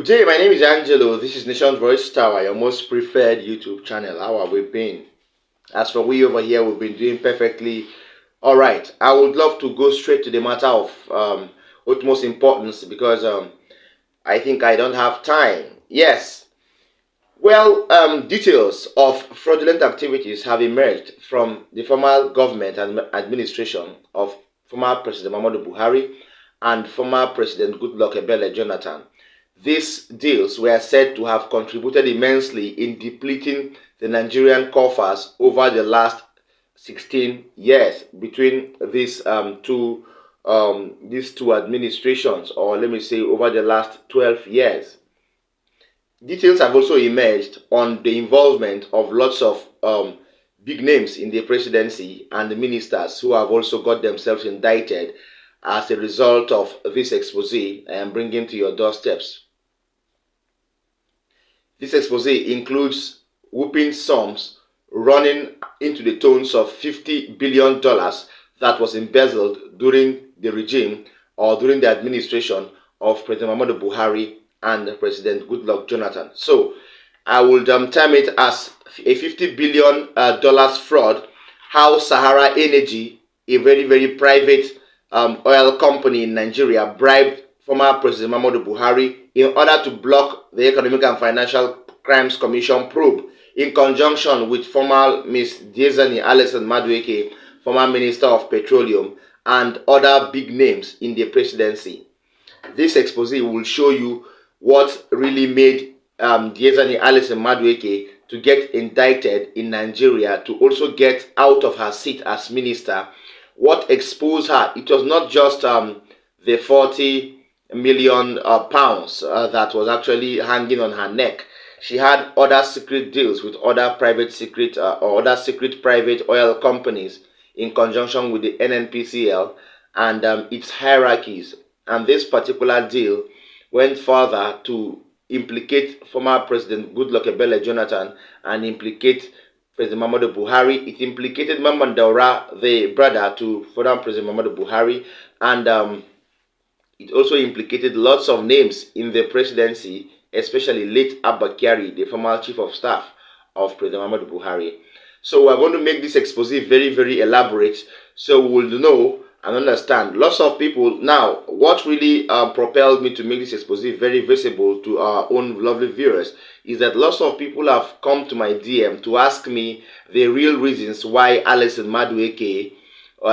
Good day, my name is Angelo. This is Nation's Voice Tower, your most preferred YouTube channel. How have we been? As for we over here, we've been doing perfectly all right. I would love to go straight to the matter of utmost importance because I think I don't have time. Yes. Well, details of fraudulent activities have emerged from the former government and administration of former President Muhammadu Buhari and former President Goodluck Ebele Jonathan. These deals were said to have contributed immensely in depleting the Nigerian coffers over the last 16 years between these two administrations, or let me say over the last 12 years. Details have also emerged on the involvement of lots of big names in the presidency and the ministers who have also got themselves indicted as a result of this expose I am bringing to your doorsteps. This expose includes whooping sums running into the tones of $50 billion that was embezzled during the regime or during the administration of President Muhammadu Buhari and President Goodluck Jonathan. So I would term it as a $50 billion fraud, how Sahara Energy, a very private oil company in Nigeria, bribed former President Muhammadu Buhari in order to block the Economic and Financial Crimes Commission probe in conjunction with former Ms. Alison Mandueke, former Minister of Petroleum, and other big names in the presidency. This expose will show you what really made Alison Mandueke to get indicted in Nigeria, to also get out of her seat as minister. What exposed her? It was not just the 40 million pounds that was actually hanging on her neck. She had other secret deals with other private secret or other secret private oil companies in conjunction with the NNPCL and its hierarchies. And this particular deal went further to implicate former President Goodluck Ebele Jonathan and implicate President Muhammadu Buhari. It implicated Mamman Daura, the brother to former President Muhammadu Buhari, and it also implicated lots of names in the presidency, especially late Abba Kyari, the former chief of staff of President Muhammadu Buhari. So we're going to make this expose very elaborate, so we will know and understand. Lots of people now, what really propelled me to make this expose very visible to our own lovely viewers is that lots of people have come to my DM to ask me the real reasons why Alison Mandueke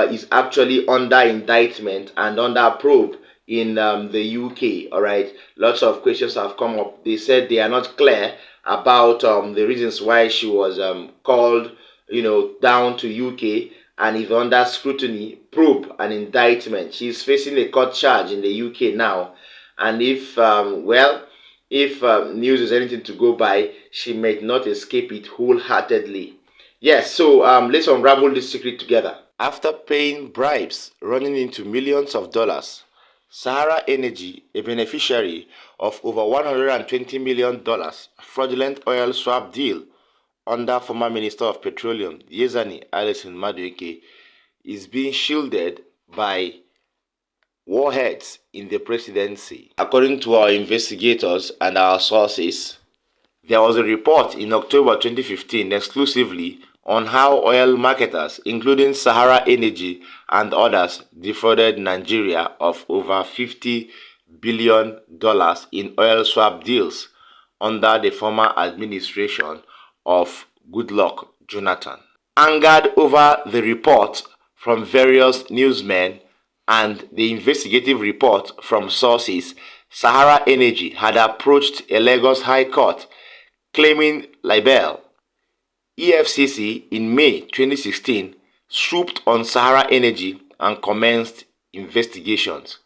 is actually under indictment and under probe in the UK. All right, lots of questions have come up. They said they are not clear about the reasons why she was called, down to UK and is under scrutiny, probe, and indictment. She is facing a court charge in the UK now, and if news is anything to go by, she might not escape it wholeheartedly. Yes, so let's unravel this secret together. After paying bribes running into millions of dollars, Sahara Energy, a beneficiary of over $120 million fraudulent oil swap deal under former Minister of Petroleum Alison Mandueke, is being shielded by warheads in the presidency. According to our investigators and our sources, there was a report in October 2015 exclusively on how oil marketers, including Sahara Energy and others, defrauded Nigeria of over $50 billion in oil swap deals under the former administration of Goodluck Jonathan. Angered over the report from various newsmen and the investigative report from sources, Sahara Energy had approached a Lagos High Court claiming libel. EFCC in May 2016 swooped on Sahara Energy and commenced investigations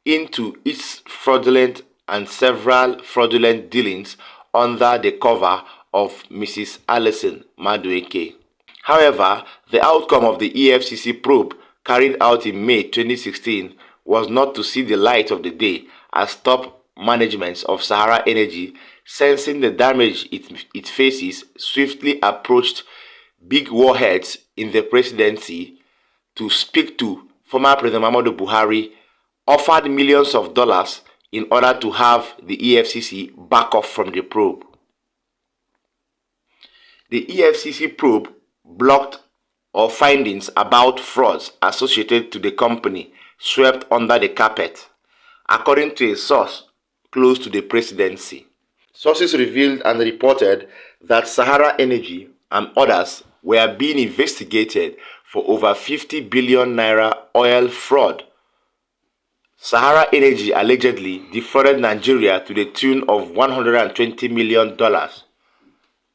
into its fraudulent and several fraudulent dealings under the cover of Mrs. Alison Mandueke. However, the outcome of the EFCC probe carried out in May 2016 was not to see the light of the day, as top managements of Sahara Energy, sensing the damage it faces, swiftly approached big warheads in the presidency to speak to former President Muhammadu Buhari, offered millions of dollars in order to have the EFCC back off from the probe. The EFCC probe blocked all findings about frauds associated to the company swept under the carpet, according to a source close to the presidency. Sources revealed and reported that Sahara Energy and others were being investigated for over 50 billion naira oil fraud. Sahara Energy allegedly defrauded Nigeria to the tune of $120 million.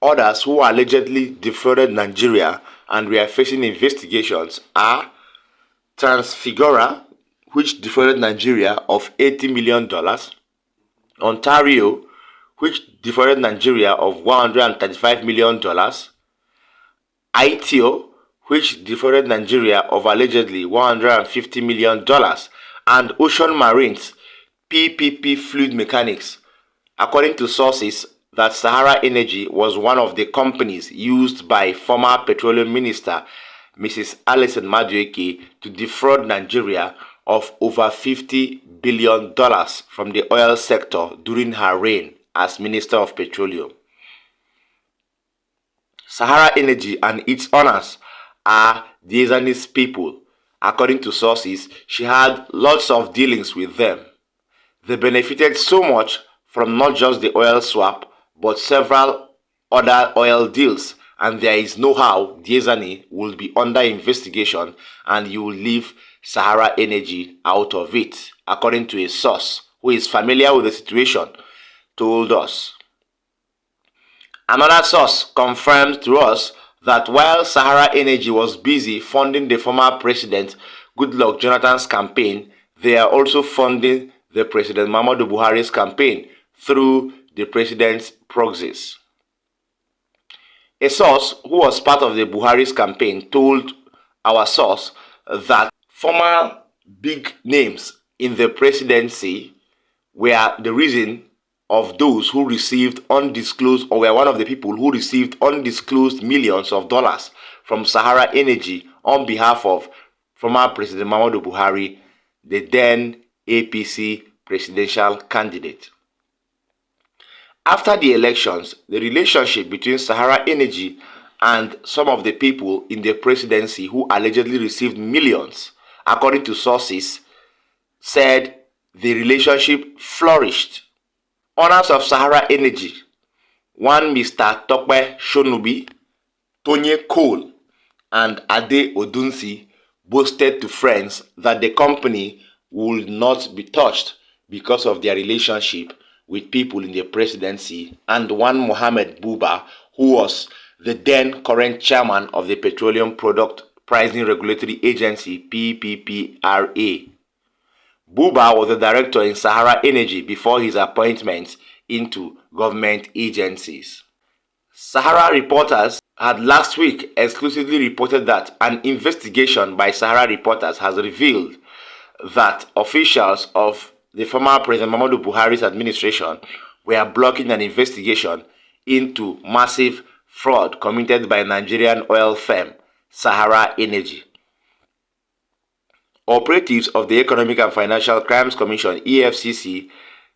Others who allegedly defrauded Nigeria and were facing investigations are Transfigura, which defrauded Nigeria of $80 million, Ontario, which defrauded Nigeria of $135 million, ITO, which defrauded Nigeria of allegedly $150 million, and Ocean Marines, PPP Fluid Mechanics. According to sources, that Sahara Energy was one of the companies used by former Petroleum Minister Mrs. Alison Mandueke to defraud Nigeria of over $50 billion from the oil sector during her reign as Minister of Petroleum. Sahara Energy and its owners are Diezani's people. According to sources, she had lots of dealings with them. They benefited so much from not just the oil swap, but several other oil deals, and there is no how Diezani will be under investigation and you will leave Sahara Energy out of it, according to a source who is familiar with the situation, told us. Another source confirmed to us that while Sahara Energy was busy funding the former President Goodluck Jonathan's campaign, they are also funding the President Muhammadu Buhari's campaign through the president's proxies. A source who was part of the Buhari's campaign told our source that former big names in the presidency were the reason of those who received undisclosed, or were one of the people who received undisclosed millions of dollars from Sahara Energy on behalf of former President Muhammadu Buhari, the then APC presidential candidate. After the elections, the relationship between Sahara Energy and some of the people in the presidency who allegedly received millions, according to sources, said the relationship flourished. Owners of Sahara Energy, one Mr. Tokwe Shonubi, Tony Cole, and Ade Odunsi, boasted to friends that the company would not be touched because of their relationship with people in the presidency, and one Mohammed Buba, who was the then current chairman of the Petroleum Product Pricing Regulatory Agency, PPPRA. Buba was the director in Sahara Energy before his appointment into government agencies. Sahara reporters had last week exclusively reported that an investigation by Sahara reporters has revealed that officials of the former President Muhammadu Buhari's administration were blocking an investigation into massive fraud committed by Nigerian oil firm Sahara Energy. Operatives of the Economic and Financial Crimes Commission (EFCC)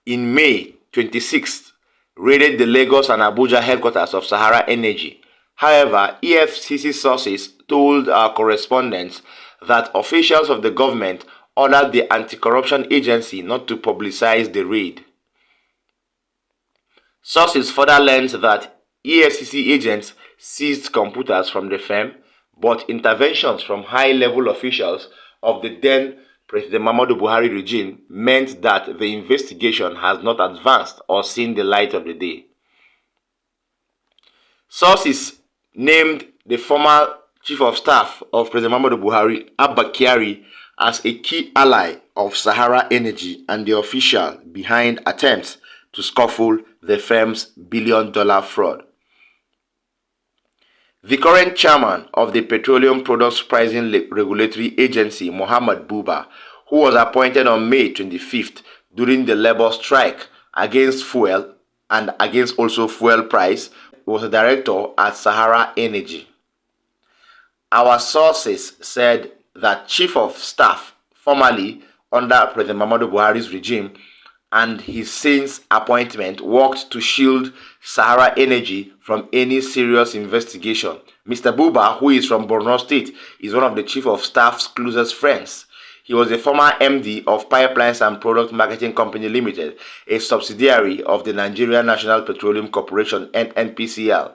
in May 26th raided the Lagos and Abuja headquarters of Sahara Energy. However, EFCC sources told our correspondents that officials of the government ordered the anti-corruption agency not to publicize the raid. Sources further learned that EFCC agents seized computers from the firm, but interventions from high-level officials of the then President Muhammadu Buhari regime meant that the investigation has not advanced or seen the light of the day. Sources named the former Chief of Staff of President Muhammadu Buhari, Abba Kyari, as a key ally of Sahara Energy and the official behind attempts to scuffle the firm's billion-dollar fraud. The current chairman of the Petroleum Products Pricing Regulatory Agency, Mohammed Buba, who was appointed on May 25th during the labor strike against fuel and against also fuel price, was a director at Sahara Energy. Our sources said that Chief of Staff, formerly under President Muhammadu Buhari's regime, and his since appointment worked to shield Sahara Energy from any serious investigation. Mr. Buba, who is from Borno State, is one of the Chief of Staff's closest friends. He was a former MD of Pipelines and Product Marketing Company Limited, a subsidiary of the Nigerian National Petroleum Corporation (NNPCL).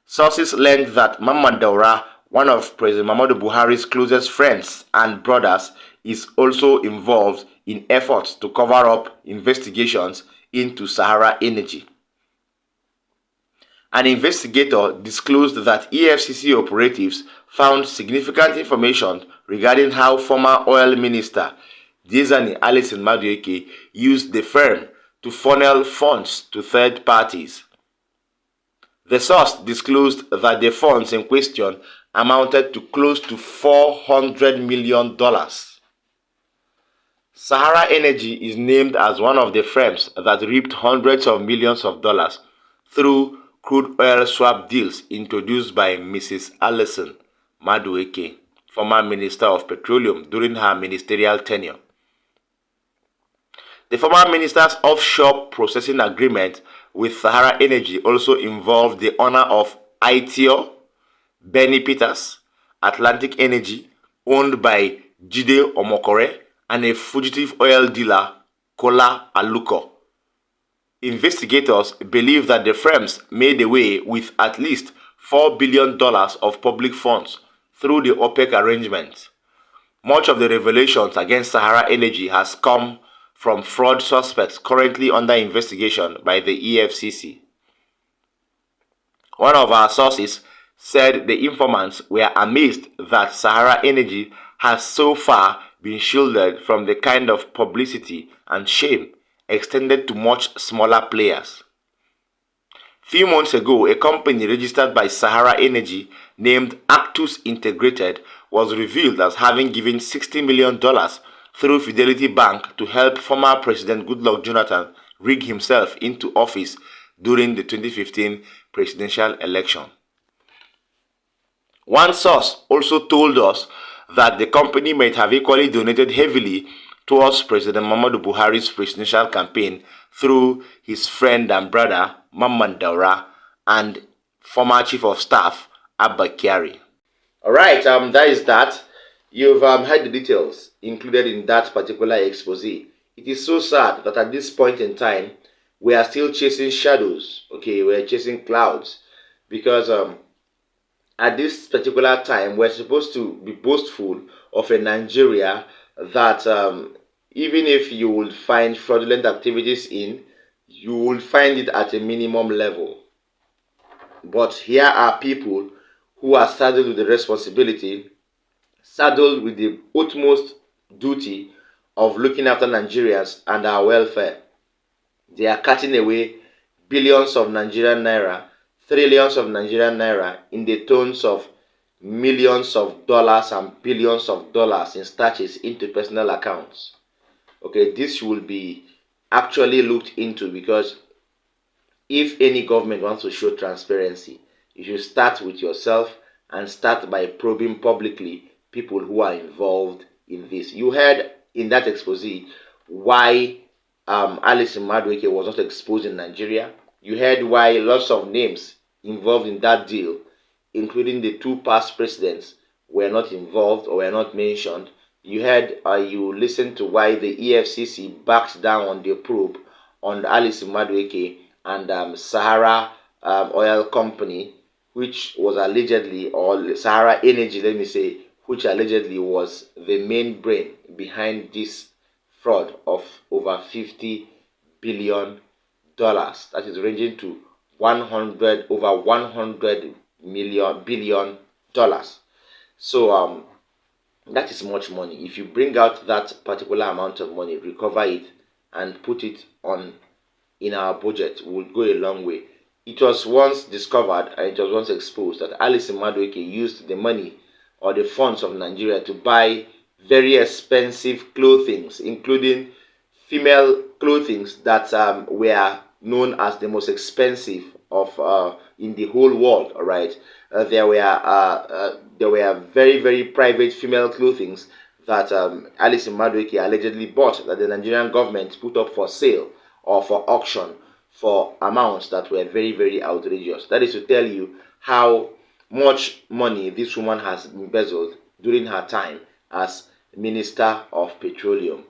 Sources learned that Mamman Daura, one of President Muhammadu Buhari's closest friends and brothers, is also involved in efforts to cover up investigations into Sahara Energy. An investigator disclosed that EFCC operatives found significant information regarding how former oil minister Diezani Alison Mandueke used the firm to funnel funds to third parties. The source disclosed that the funds in question amounted to close to $400 million. Sahara Energy is named as one of the firms that reaped hundreds of millions of dollars through crude oil swap deals introduced by Mrs. Alison Mandueke, former Minister of Petroleum, during her ministerial tenure. The former minister's offshore processing agreement with Sahara Energy also involved the owner of Aitio, Benny Peters, Atlantic Energy, owned by Jide Omokore, and a fugitive oil dealer, Kola Aluko. Investigators believe that the firms made away with at least $4 billion of public funds through the OPEC arrangement. Much of the revelations against Sahara Energy has come from fraud suspects currently under investigation by the EFCC. One of our sources said the informants were amazed that Sahara Energy has so far been shielded from the kind of publicity and shame extended to much smaller players. Few months ago, a company registered by Sahara Energy named Actus Integrated was revealed as having given $60 million through Fidelity Bank to help former President Goodluck Jonathan rig himself into office during the 2015 presidential election. One source also told us that the company might have equally donated heavily towards President Muhammadu Buhari's presidential campaign through his friend and brother Mamman Daura and former Chief of Staff Abba Kyari. Alright, that is that. You've heard the details included in that particular expose. It is so sad that at this point in time, we are still chasing shadows, okay? We're chasing clouds because at this particular time, we're supposed to be boastful of a Nigeria that even if you would find fraudulent activities in, you will find it at a minimum level. But here are people who are saddled with the responsibility, saddled with the utmost duty of looking after Nigerians and our welfare. They are cutting away billions of Nigerian naira, trillions of Nigerian naira in the tones of millions of dollars and billions of dollars in starches into personal accounts. Okay, this will be actually looked into, because if any government wants to show transparency, you should start with yourself and start by probing publicly people who are involved in this. You heard in that expose why Alison Mandueke was not exposed in Nigeria. You heard why lots of names involved in that deal, including the two past presidents, were not involved or were not mentioned. You heard, you listened to why the EFCC backed down on the probe on Alison Mandueke and Sahara Oil Company, which was allegedly, or Sahara Energy, let me say, which allegedly was the main brain behind this fraud of over $50 billion. That is ranging to over $100 billion. So that is much money. If you bring out that particular amount of money, recover it, and put it on in our budget, will go a long way. It was once discovered and it was once exposed that Alison Mandueke used the money or the funds of Nigeria to buy very expensive clothing, including female clothing that were known as the most expensive of in the whole world. All right, there were very, very private female clothing that Alison Mandueke allegedly bought, that the Nigerian government put up for sale or for auction for amounts that were very, very outrageous. That is to tell you how much money this woman has embezzled during her time as Minister of Petroleum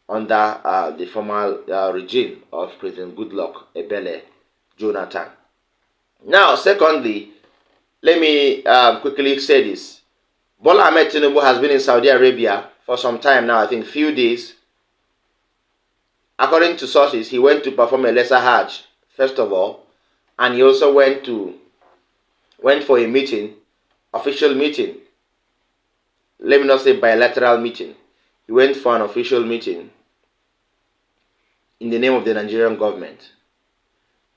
under the former regime of President Goodluck Ebele Jonathan. Now, secondly, let me quickly say this. Bola Ahmed Tinubu has been in Saudi Arabia for some time now, I think few days. According to sources, he went to perform a lesser Hajj, first of all, and he also went for a meeting, official meeting. Let me not say bilateral meeting. He went for an official meeting in the name of the Nigerian government.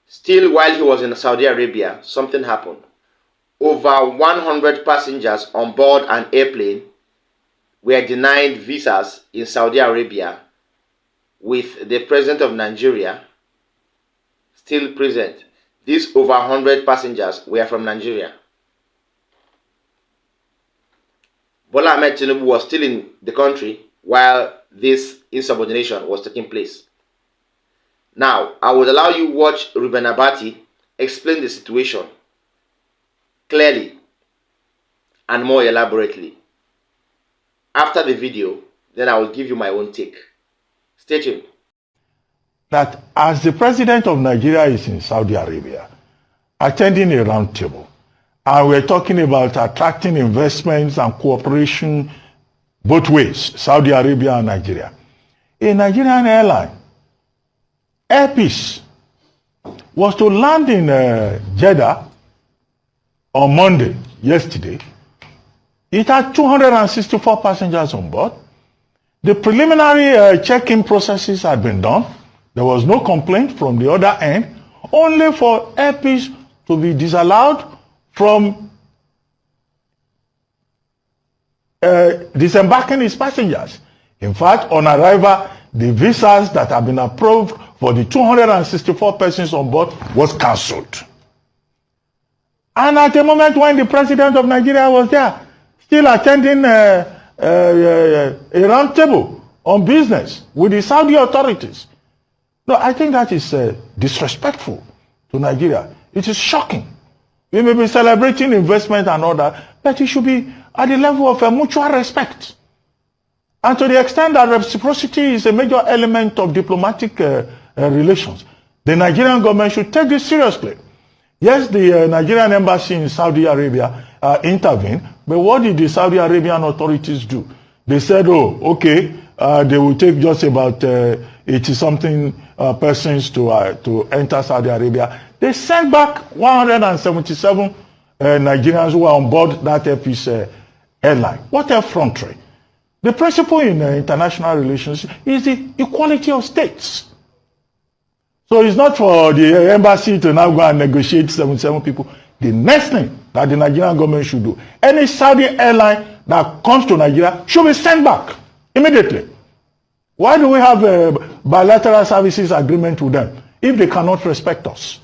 Still, while he was in Saudi Arabia, something happened. Over 100 passengers on board an airplane were denied visas in Saudi Arabia, with the president of Nigeria still present. These over 100 passengers were from Nigeria. Bola Ahmed Tinubu was still in the country while this insubordination was taking place. Now, I would allow you watch Ruben Abati explain the situation clearly and more elaborately. After the video, then I will give you my own take. Stay tuned. That as the president of Nigeria is in Saudi Arabia, attending a round table, and we're talking about attracting investments and cooperation both ways, Saudi Arabia and Nigeria. A Nigerian airline, Air Peace, was to land in Jeddah on Monday, yesterday. It had 264 passengers on board. The preliminary check-in processes had been done. There was no complaint from the other end, only for Air Peace to be disallowed from disembarking its passengers. In fact, on arrival, the visas that have been approved for the 264 persons on board was cancelled. And at the moment when the president of Nigeria was there, still attending a round table on business with the Saudi authorities. No, I think that is disrespectful to Nigeria. It is shocking. We may be celebrating investment and all that, but it should be at the level of mutual respect. And to the extent that reciprocity is a major element of diplomatic relations, the Nigerian government should take this seriously. Yes, the Nigerian embassy in Saudi Arabia intervened, but what did the Saudi Arabian authorities do? They said, oh, okay, they will take just about 80-something persons to enter Saudi Arabia. They sent back 177 Nigerians who were on board that Air Peace airline. What effrontery! The principle in international relations is the equality of states. So it's not for the embassy to now go and negotiate 77 people. The next thing that the Nigerian government should do, any Saudi airline that comes to Nigeria should be sent back immediately. Why do we have a bilateral services agreement with them if they cannot respect us?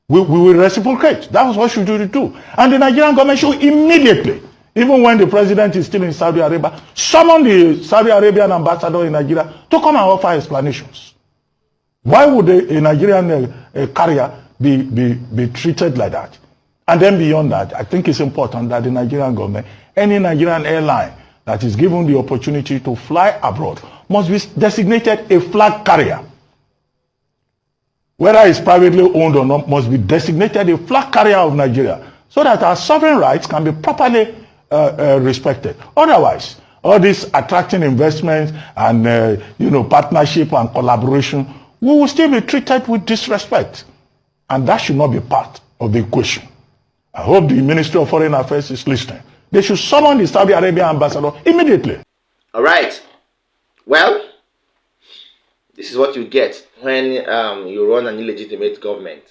We will reciprocate. That's what should do. And the Nigerian government should immediately, even when the president is still in Saudi Arabia, summon the Saudi Arabian ambassador in Nigeria to come and offer explanations. Why would a Nigerian carrier be treated like that? And then beyond that, I think it's important that the Nigerian government, any Nigerian airline that is given the opportunity to fly abroad, must be designated a flag carrier. Whether it's privately owned or not, must be designated a flag carrier of Nigeria, so that our sovereign rights can be properly respected. Otherwise, all this attracting investments and partnership and collaboration, we will still be treated with disrespect. And that should not be part of the equation. I hope the Ministry of Foreign Affairs is listening. They should summon the Saudi Arabian ambassador immediately. All right. Well, this is what you get when you run an illegitimate government.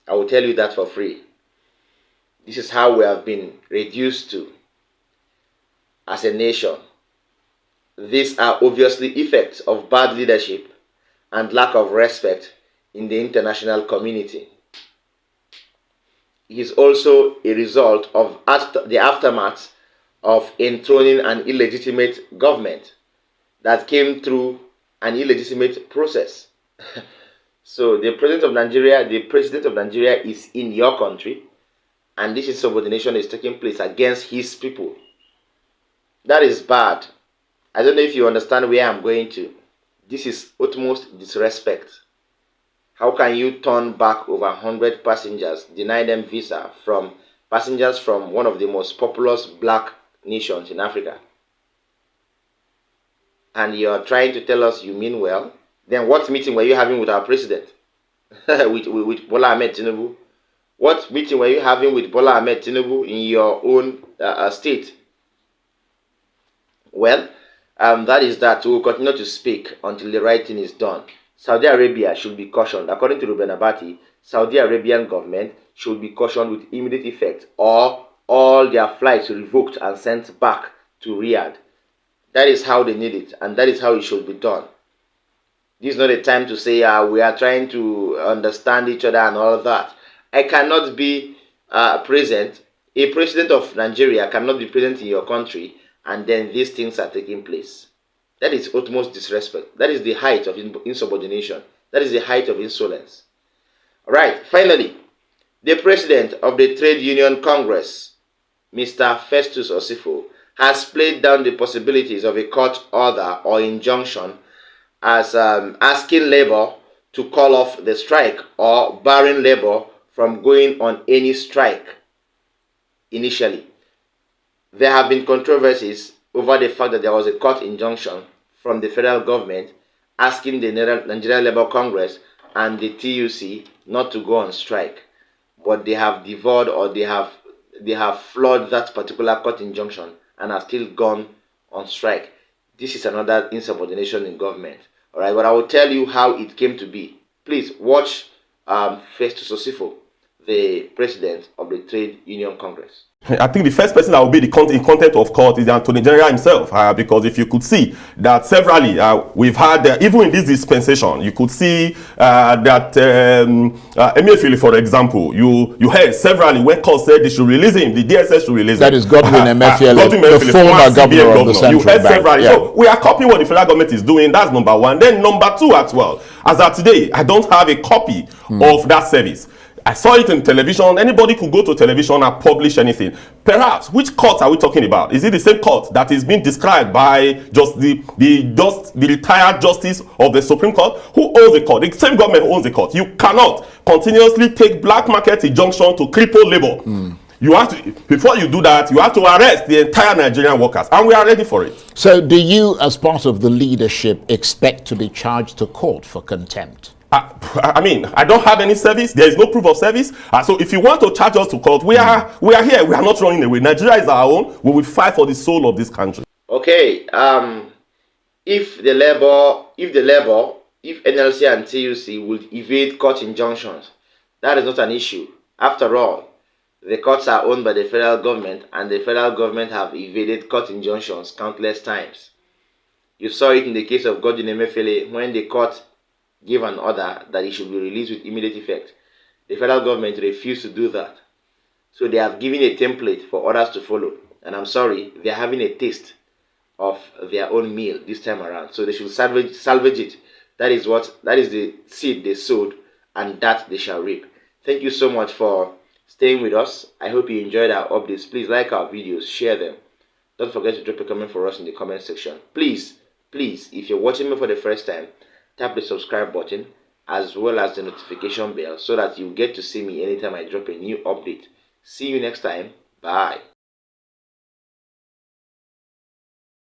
I will tell you that for free. This is how we have been reduced to as a nation. These are obviously effects of bad leadership and lack of respect in the international community. It is also a result of the aftermath of enthroning an illegitimate government that came through an illegitimate process. So the president of Nigeria is in your country, and this insubordination is taking place against his people. That is bad. I don't know if you understand where I'm going to. This is utmost disrespect. How can you turn back over 100 passengers, deny them visa from passengers from one of the most populous black nations in Africa? And you're trying to tell us you mean well? Then what meeting were you having with our president? with Bola Ahmed Tinubu? What meeting were you having with Bola Ahmed Tinubu in your own state? Well, that is that. We will continue to speak until the right thing is done. Saudi Arabia should be cautioned. According to Ruben Abati, Saudi Arabian government should be cautioned with immediate effect, or all their flights revoked and sent back to Riyadh. That is how they need it, and that is how it should be done. This is not a time to say we are trying to understand each other and all of that. I cannot be present. A president of Nigeria cannot be present in your country, and then these things are taking place. That is utmost disrespect. That is the height of insubordination. That is the height of insolence. All right, finally, the president of the Trade Union Congress, Mr. Festus Osifo, has played down the possibilities of a court order or injunction as asking labor to call off the strike or barring labor from going on any strike initially. There have been controversies over the fact that there was a court injunction from the federal government asking the Nigeria Labour Congress and the TUC not to go on strike, but they have devoured, or they have flawed that particular court injunction and have still gone on strike. This is another insubordination in government. All right, but I will tell you how it came to be. Please watch Festus Osifo, the president of the Trade Union Congress. I think the first person that will be in contempt of court is the Attorney General himself, because if you could see that severally we've had, even in this dispensation, you could see that Emefiele, for example, you heard severally when court said they should release him, the DSS should release him. That is Godwin Emefiele, the former governor of the Central Bank. Severally. Yeah. So we are copying what the federal government is doing. That's number one. Then number two as well. As of today, I don't have a copy of that service. I saw it in television. Anybody could go to television and publish anything. Perhaps, which court are we talking about? Is it the same court that is being described by just the retired justice of the Supreme Court? Who owns the court? The same government owns the court. You cannot continuously take black market injunction to cripple labor. You have to, before you do that, you have to arrest the entire Nigerian workers, and we are ready for it. So do you, as part of the leadership, expect to be charged to court for contempt? I mean, I don't have any service. There is no proof of service. So if you want to charge us to court, we are here. We are not running away. Nigeria is our own. We will fight for the soul of this country. Okay. If NLC and TUC would evade court injunctions, that is not an issue. After all, the courts are owned by the federal government, and the federal government have evaded court injunctions countless times. You saw it in the case of Godwin Emefiele when the court gave an order that he should be released with immediate effect. The federal government refused to do that. So they have given a template for others to follow. And I'm sorry, they are having a taste of their own meal this time around. So they should salvage it. That is the seed they sowed, and that they shall reap. Thank you so much for staying with us. I hope you enjoyed our updates. Please like our videos, share them. Don't forget to drop a comment for us in the comment section. Please, if you're watching me for the first time, tap the subscribe button as well as the notification bell so that you get to see me anytime I drop a new update. See you next time. Bye.